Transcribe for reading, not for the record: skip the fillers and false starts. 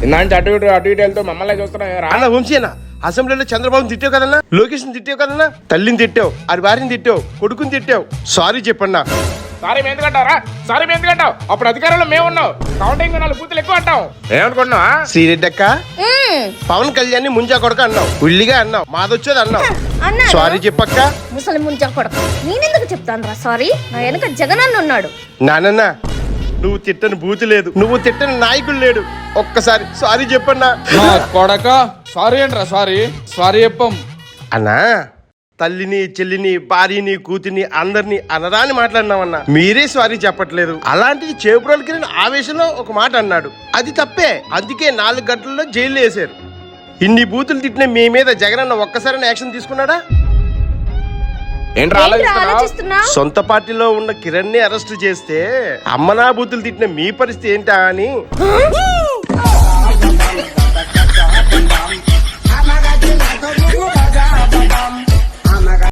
ఇన్నాంటి అటు ఇటు వెళ్తూ మమ్మల్ని చూస్తున్నా అన్న వంశీనా అసెంబ్లీలో చంద్రబాబుని తిట్టావు కదన్నా, లోకేష్ తిట్టావు కదన్నా, తల్లిని తిట్టావు, అది భార్యని తిట్టావు, కొడుకుని తిట్టావు. సారీ చెప్పన్నా. సారీ మేము ఎందుకంటారా? సారీ మేము ఎందుకంటావు? అప్పుడు అధికారంలో మేము ఉన్నాం. కౌంటింగ్ 4 బూతులు ఎక్కువ అంటాం. ఏమనుకున్నావా? శ్రీరెడ్డి అక్క పవన్ కళ్యాణ్ ముంజా కొడక అన్నావు, ఉల్లిగా అన్నావు, మాదొచ్చేది అన్నావు. సారీ చెప్పక్క. ముసలి ముంజా కొడక నేనెందుకు చెప్తాను రా సారీ? నా వెనక జగనన్న ఉన్నాడు. నానన్నా నువ్వు తిట్టని బూతు లేదు, నువ్వు తిట్టని నాయకుడు లేడు. ఒక్కసారి సారీ చెప్పన్నా. కొడక సారీ అంటారా? సారీ చెప్పం అన్నా. తల్లిని చెల్లిని భార్యని కూతుర్ని అందరినీ అనరాని మాట్లాడినామన్నా, మీరే సారీ చెప్పట్లేదు. అలాంటిది చేపురాలకి ఆవేశంలో ఒక మాట అన్నాడు, అది తప్పే. అందుకే 4 గంటల్లో జైల్లో వేశారు. ఇన్ని బూతులు తిట్టిన మీ మీద జగనన్న ఒక్కసారి యాక్షన్ తీసుకున్నాడా? సొంత పార్టీలో ఉన్న కిరణ్ ని అరెస్ట్ చేస్తే అమ్మనా బూతులు తిట్టిన మీ పరిస్థితి ఏంటా అని